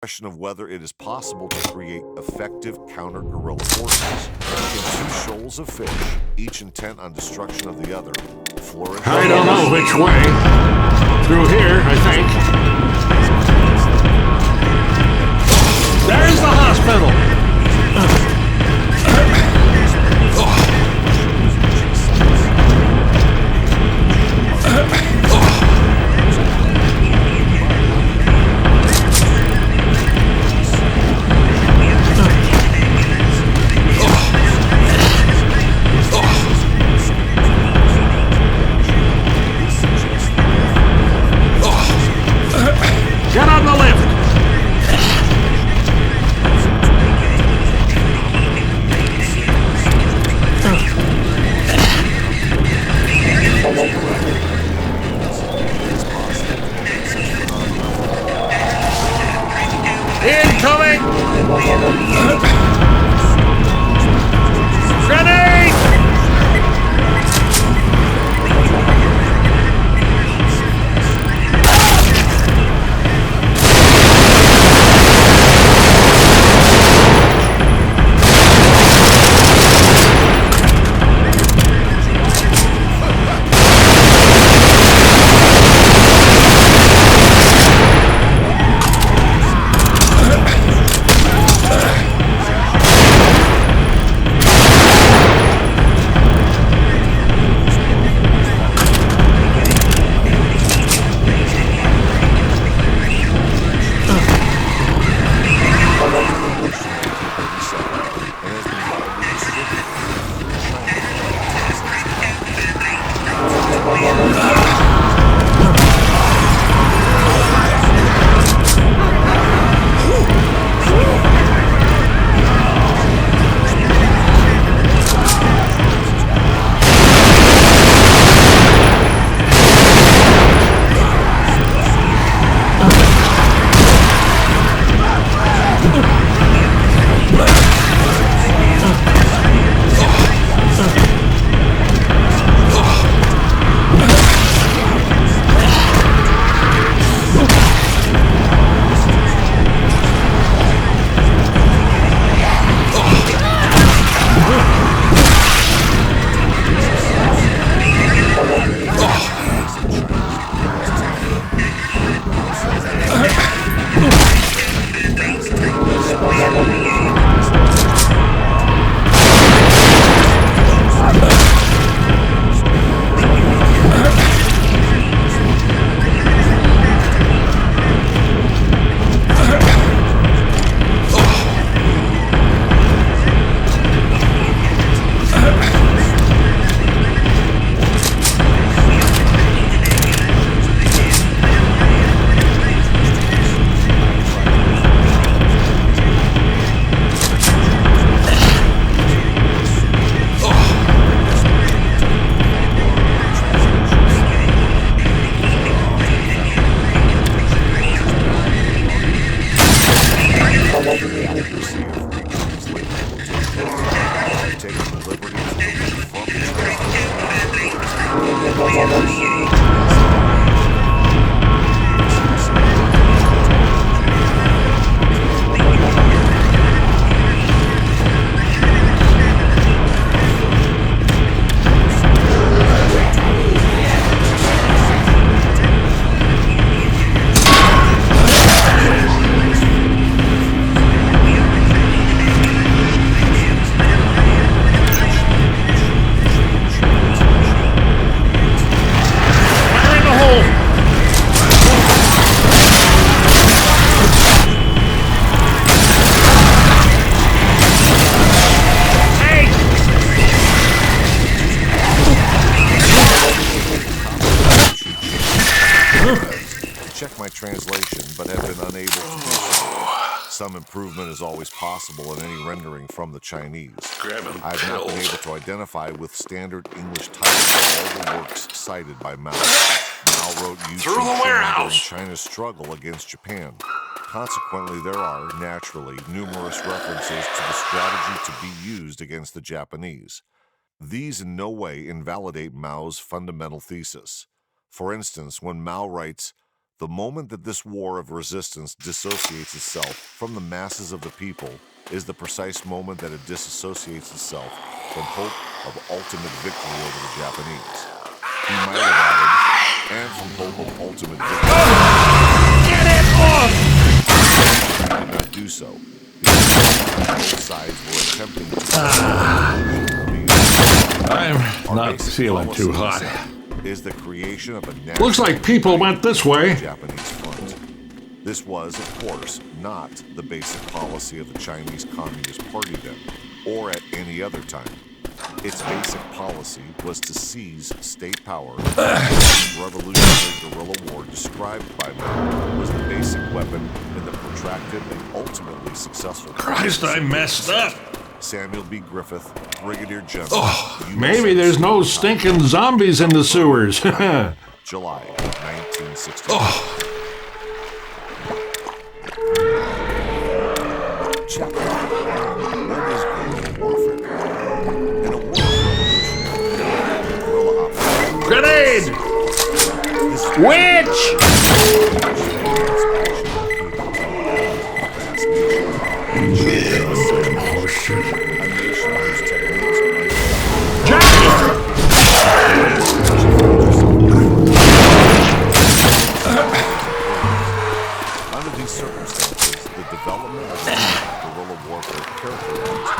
question of whether it is possible to create effective counter-guerrilla forces. In two shoals of fish, each intent on destruction of the other, flourish. I don't know which way. Through here, I think. There's the hospital! Get on the lift! Incoming! Grenade! Check my translation, but have been unable to do so. Some improvement is always possible in any rendering from the Chinese. I've not been able to identify with standard English titles all the works cited by Mao. Mao wrote Through the warehouse! during China's struggle against Japan. Consequently, there are, naturally, numerous references to the strategy to be used against the Japanese. These in no way invalidate Mao's fundamental thesis. For instance, when Mao writes, The moment that this war of resistance dissociates itself from the masses of the people is the precise moment that it disassociates itself from hope of ultimate victory over the Japanese. He might have added, and from hope of ultimate victory. Get it off! He did not do so, because both sides were attempting to I'm not feeling too hot. Is the creation of a national Looks like people went this way. Japanese front. This was, of course, not the basic policy of the Chinese Communist Party then, or at any other time. Its basic policy was to seize state power. The revolutionary guerrilla war described by Mao was the basic weapon in the protracted and ultimately successful. Christ, I messed up. Samuel B. Griffith, Brigadier General. Oh, maybe there's no stinking zombies in the sewers. July 1960. Oh. Chapter 1. What is guerrilla warfare? In a war guerrilla operation. Grenade! Witch! Oh, shit. Under these circumstances, the development of guerrilla warfare characterized.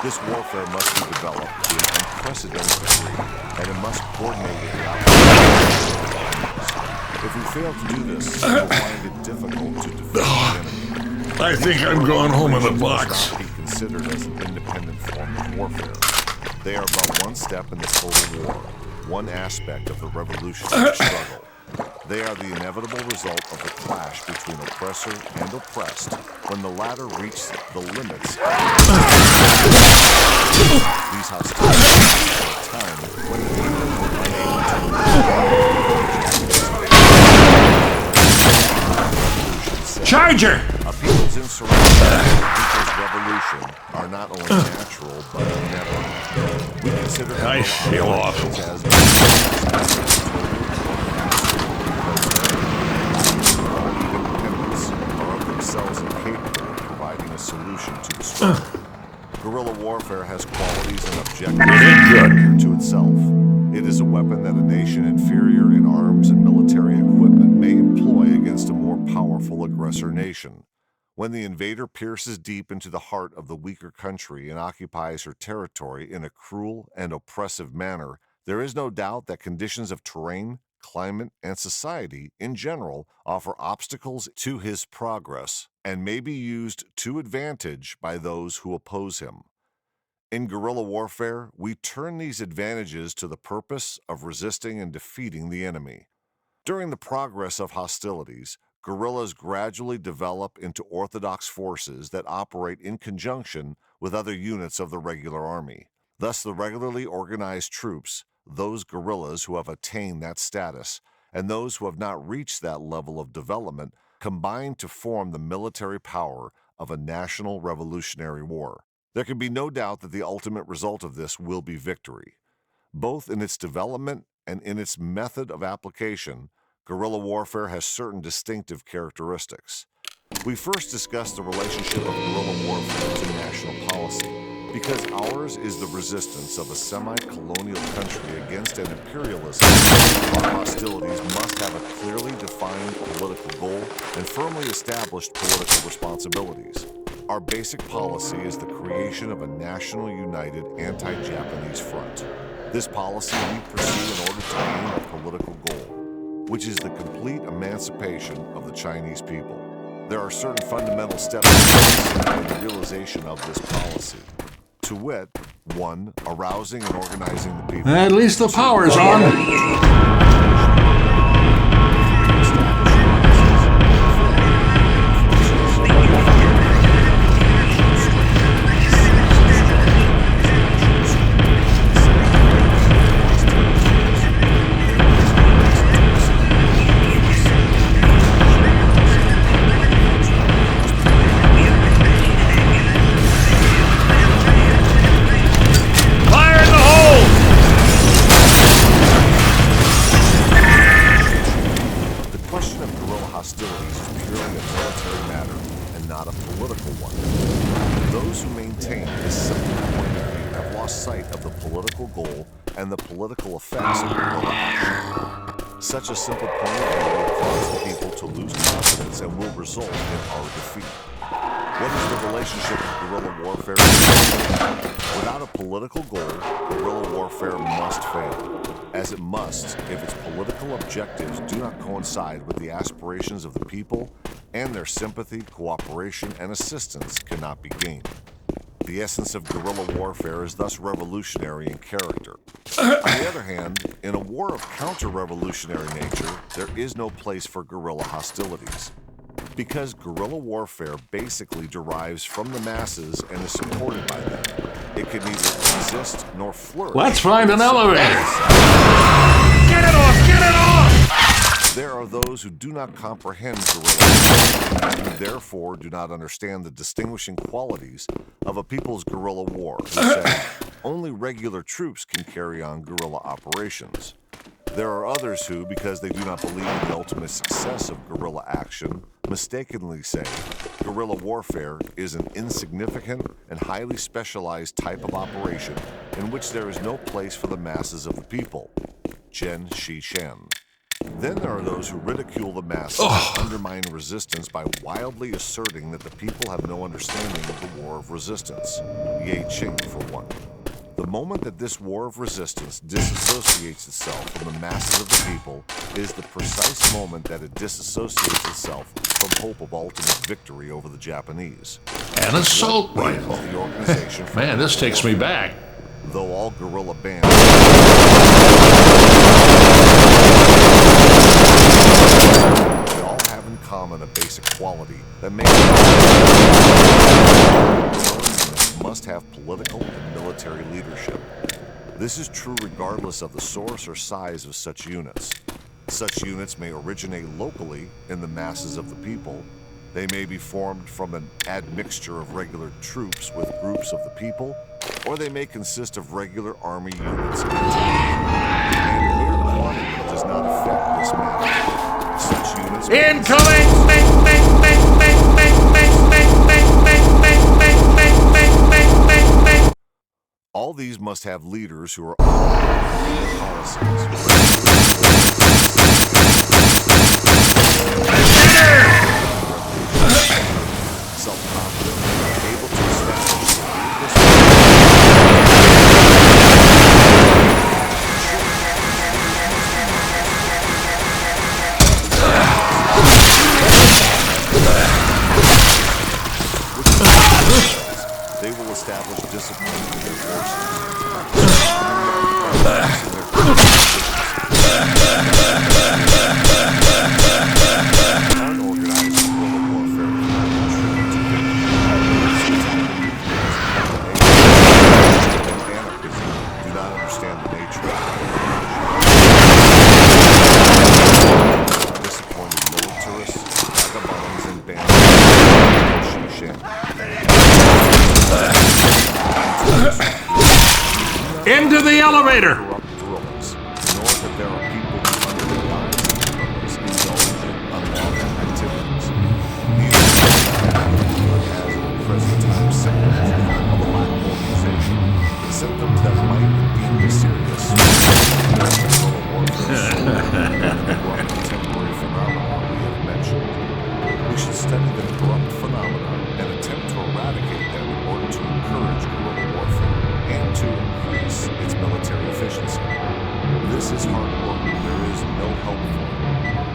This warfare must be developed to an unprecedented degree, and it must coordinate with the operations. If we fail to do this, we will find it difficult to defeat the enemy. I think I'm going home in the box. Must not be considered as an independent form of warfare. They are but one step in the total war, one aspect of the revolutionary struggle. They are the inevitable result of the clash between oppressor and oppressed when the latter reach the limits. These hostilities are a time when the people were unable to Charger! A people's insurrection and a people's revolution are not only natural but inevitable. We consider I feel awful. Themselves incapable of providing a solution to the struggle. Guerrilla warfare has qualities and objectives to itself. It is a weapon that a nation inferior in arms and military equipment may employ against a more powerful aggressor nation. When the invader pierces deep into the heart of the weaker country and occupies her territory in a cruel and oppressive manner, there is no doubt that conditions of terrain, climate, and society in general offer obstacles to his progress and may be used to advantage by those who oppose him. In guerrilla warfare, we turn these advantages to the purpose of resisting and defeating the enemy. During the progress of hostilities, guerrillas gradually develop into orthodox forces that operate in conjunction with other units of the regular army. Thus, the regularly organized troops, those guerrillas who have attained that status, and those who have not reached that level of development combine to form the military power of a national revolutionary war. There can be no doubt that the ultimate result of this will be victory. Both in its development and in its method of application, guerrilla warfare has certain distinctive characteristics. We first discussed the relationship of guerrilla warfare to national policy. Because ours is the resistance of a semi-colonial country against an imperialism, our hostilities must have a clearly defined political goal and firmly established political responsibilities. Our basic policy is the creation of a national united anti-Japanese front. This policy we pursue in order to aim a political goal, which is the complete emancipation of the Chinese people. There are certain fundamental steps in the realization of this policy. To wit, 1. Arousing and organizing the people. At least the power's on. political goal and the political effects of guerrilla action. Such a simple point of view will cause the people to lose confidence and will result in our defeat. What is the relationship of guerrilla warfare? Without a political goal, guerrilla warfare must fail, as it must if its political objectives do not coincide with the aspirations of the people, and their sympathy, cooperation, and assistance cannot be gained. The essence of guerrilla warfare is thus revolutionary in character. On the other hand, in a war of counter-revolutionary nature, there is no place for guerrilla hostilities. Because guerrilla warfare basically derives from the masses and is supported by them, it can neither exist nor flourish. Let's find an elevator! Get it off! Get it off! There are those who do not comprehend guerrilla warfare, who therefore do not understand the distinguishing qualities of a people's guerrilla war, who say only regular troops can carry on guerrilla operations. There are others who, because they do not believe in the ultimate success of guerrilla action, mistakenly say guerrilla warfare is an insignificant and highly specialized type of operation in which there is no place for the masses of the people. Chen Shi Shen. Then there are those who ridicule the masses and undermine resistance by wildly asserting that the people have no understanding of the war of resistance. Ye Qing, for one. The moment that this war of resistance disassociates itself from the masses of the people is the precise moment that it disassociates itself from hope of ultimate victory over the Japanese. An assault rifle. Man, this takes me back. Though all guerrilla bands they all have in common a basic quality that makes must have political and military leadership. This is true regardless of the source or size of such units. Such units may originate locally in the masses of the people. They may be formed from an admixture of regular troops with groups of the people, or they may consist of regular army units. And mere quantity does not affect this matter. Such units Incoming! all these must have leaders who are policies. Self-confident, able to establish they will establish discipline in their forces. Unorganized guerrilla warfare anarchism do not understand the nature of disappointed militarists, vagabonds, and bandits. Into the elevator! Guerrillas, nor that there are people who under the guise of guerrillas indulge in unlawful activities. Neither has at the present time symptoms of a lack of organization, symptoms that might indeed be serious. Contemporary phenomena we have mentioned. We should study the corrupt phenomena and attempt to eradicate them in order to encourage guerrilla warfare and to increase its military efficiency. This is hard work. There is no help for it,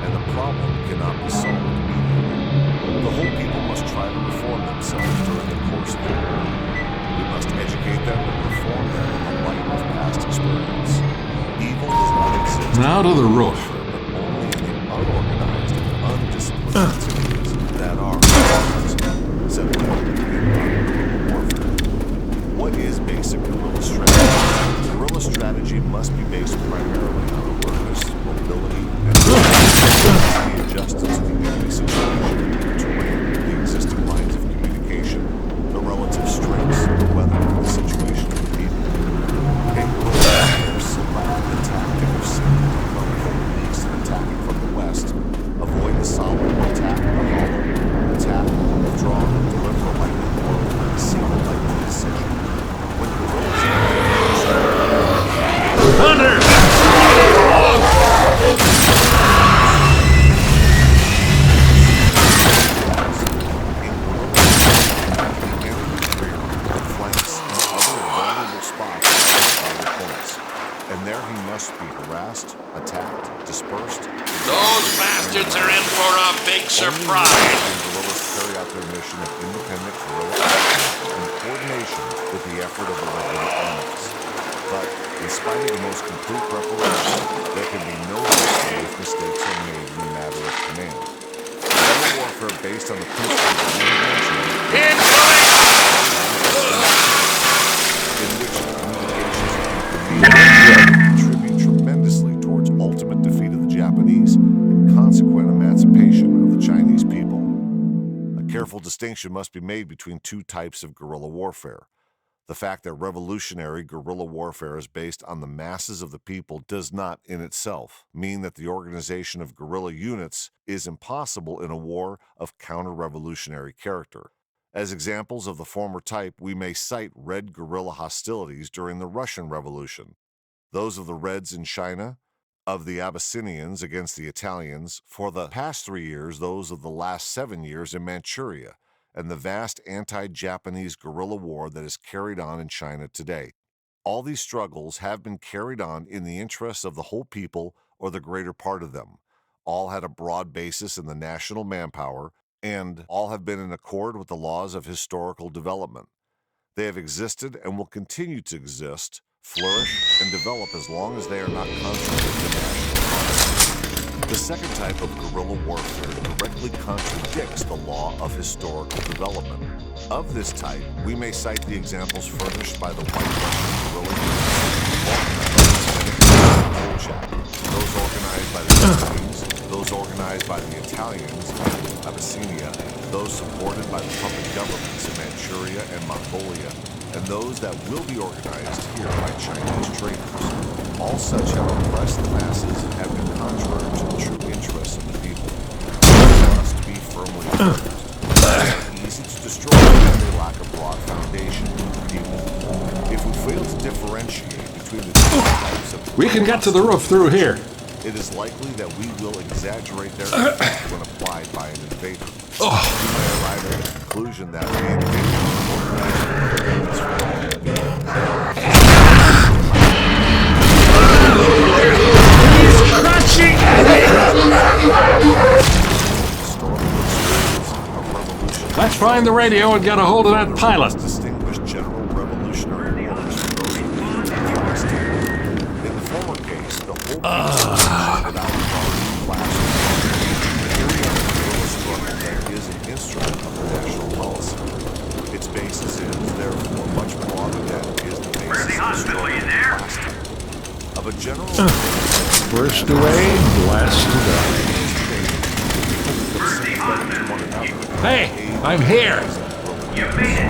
and the problem cannot be solved immediately. The whole people must try to reform themselves during the course of the war. We must educate them and reform them in the light of past experience. Evil does not exist. Now to the roof. But only in the unorganized and undisciplined activities that are simply warfare. What is basic guerrilla strategy? Guerrilla strategy must be based primarily on awareness, mobility, and be adjusted to the enemy situation, terrain, the existing lines of communication, the relative strengths, the weather, the situation of the people. A guerrilla select the tactic of sailing from the east and attacking from the west. Avoid the solid attack, the hollow attack, withdraw, deliver a lightning blow, seal a lightning decision. When guerrillas dispersed. Those bastards are in for a big surprise. Guerrillas carry out their mission of independent guerrilla action in coordination with the effort of the regular armies. But in spite of the most complete preparation, there can be no victory if mistakes are made in the matter of command. Guerrilla warfare based on the principle of intervention in which communications contribute tremendously towards ultimate defeat of the Japanese and consequent emancipation of the Chinese people. A careful distinction must be made between two types of guerrilla warfare. The fact that revolutionary guerrilla warfare is based on the masses of the people does not, in itself, mean that the organization of guerrilla units is impossible in a war of counter-revolutionary character. As examples of the former type, we may cite Red guerrilla hostilities during the Russian Revolution, those of the Reds in China, of the Abyssinians against the Italians, for the past 3 years, those of the last 7 years in Manchuria, and the vast anti-Japanese guerrilla war that is carried on in China today. All these struggles have been carried on in the interests of the whole people or the greater part of them. All had a broad basis in the national manpower, and all have been in accord with the laws of historical development. They have existed and will continue to exist, flourish, and develop as long as they are not contrary to national policy. The second type of guerrilla warfare directly contradicts the law of historical development. Of this type, we may cite the examples furnished by the White Russian guerrilla units, those organized by the Japanese, those organized by the Italians in Abyssinia, those supported by the puppet governments in Manchuria and Mongolia, and those that will be organized here by Chinese traitors. All such have oppressed the masses and have been contrary to the true interests of the people. They must be firmly opposed. It is easy to destroy when they lack a broad foundation in the people. If we fail to differentiate between the two types of... We can get to the roof through here. It is likely that we will exaggerate their effect when applied by an invader. We may arrive at the conclusion that the invader He's crushing Let's find the radio and get a hold of that pilot. Distinguished general revolutionary wars from those of in the former case, the whole without authority, class, the area of the guerrilla struggle that is an instrument of the national policy. Its basis is, therefore, much broader than is the basis of the struggle class type. Of a general First away, last to die. Hey, I'm here. You made it.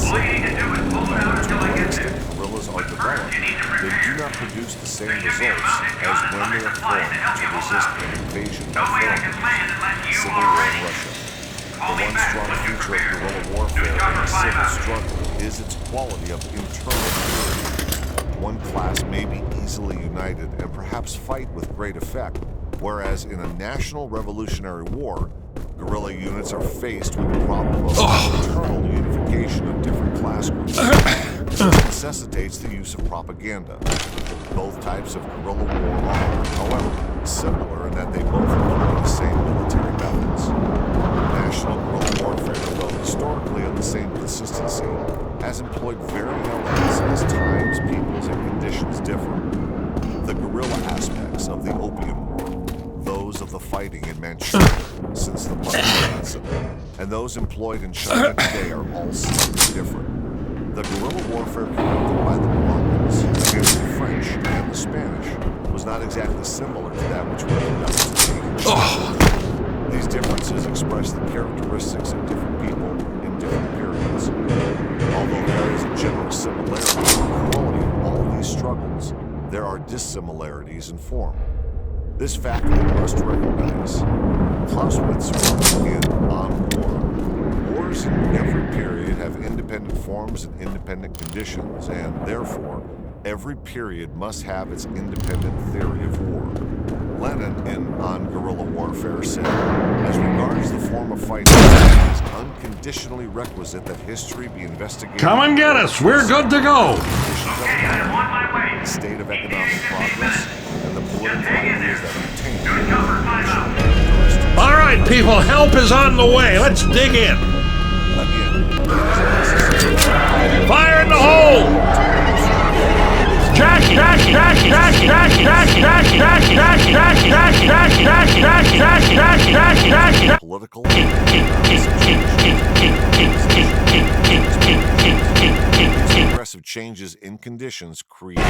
All you need to do is pull it out until I get there. Guerrillas are developed. They do not produce the same results as when they are formed to resist an invasion of foreigners. Civil War in Russia. The one strong feature of guerrilla warfare in a civil struggle is its quality of internal purity. One class may be easily united and perhaps fight with great effect, whereas in a national revolutionary war, guerrilla units are faced with the problem of internal unification of different class groups. This necessitates the use of propaganda. Both types of guerrilla war are, however, similar in that they both employ the same military methods. National guerrilla warfare, though historically of the same consistency, has employed varying elements as times, peoples, and conditions differ. The guerrilla aspects of the Opium War, those of the fighting in Manchuria since the Mao incident, and those employed in China today are all slightly different. The guerrilla warfare conducted by the Mongols against the French and the Spanish was not exactly similar to that which was conducted today in China. These differences express the characteristics of different people in different periods. Although there is a general similarity in the quality of all these struggles, there are dissimilarities in form. This fact we must recognize. Clausewitz wrote in On War, wars in every period have independent forms and independent conditions, and therefore, every period must have its independent theory of war. Lenin, in On Guerrilla Warfare, said, as regards the form of fighting, it is unconditionally requisite that history be investigated. Come and get us. We're good to go. Okay, I'm on my way. The state of economic progress and the Just hang in there. Good cover, time out. All right, people, help is on the way. Let's dig in. Fire in the hole! Jackie! Jackie! Jackie! Jackie! Jackie! Jackie! Jackie! Jackie! Jackie! Jackie! Jackie! Jackie! Jackie! Jackie! Jackie! Jackie! Political. These progressive changes in conditions create.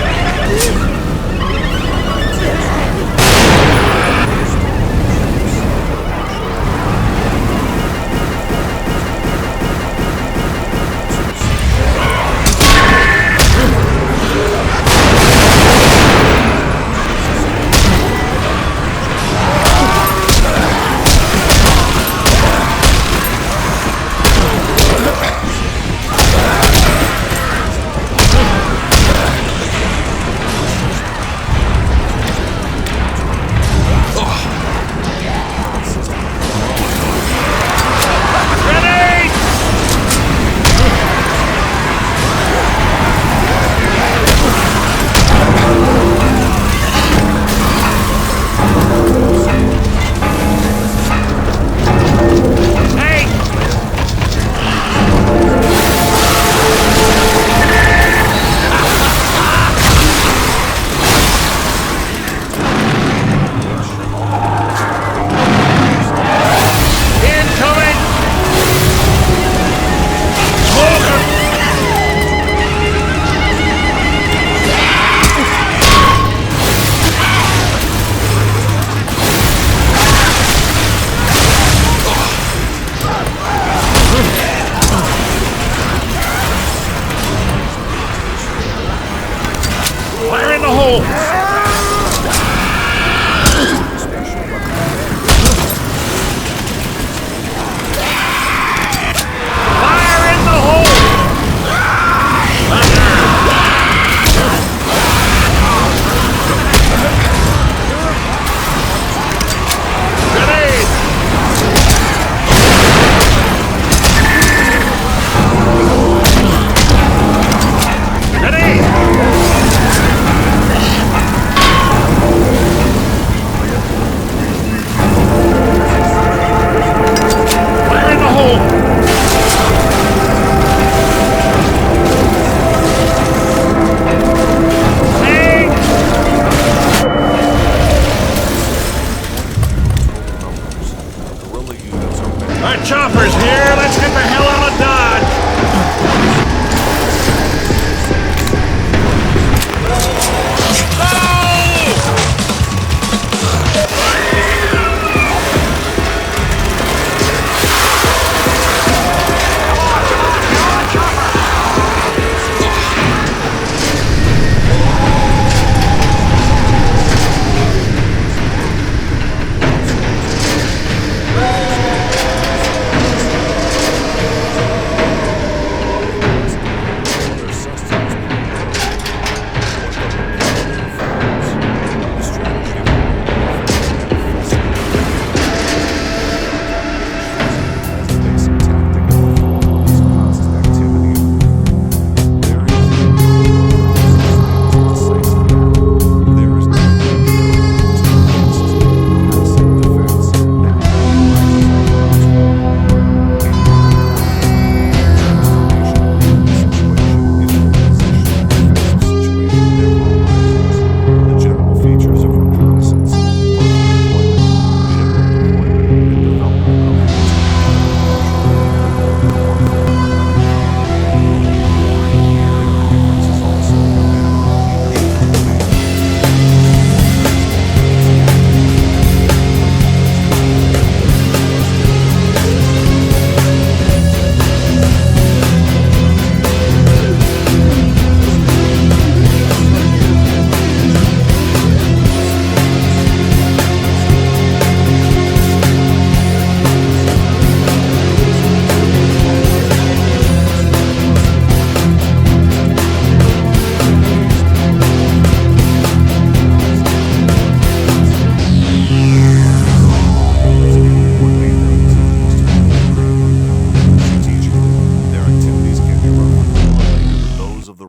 Fire in the hole! Fire in the hole! Grenade! Grenade! Fire in the hole! Hey! Guerrilla units are Our chopper's here! Let's get the hell out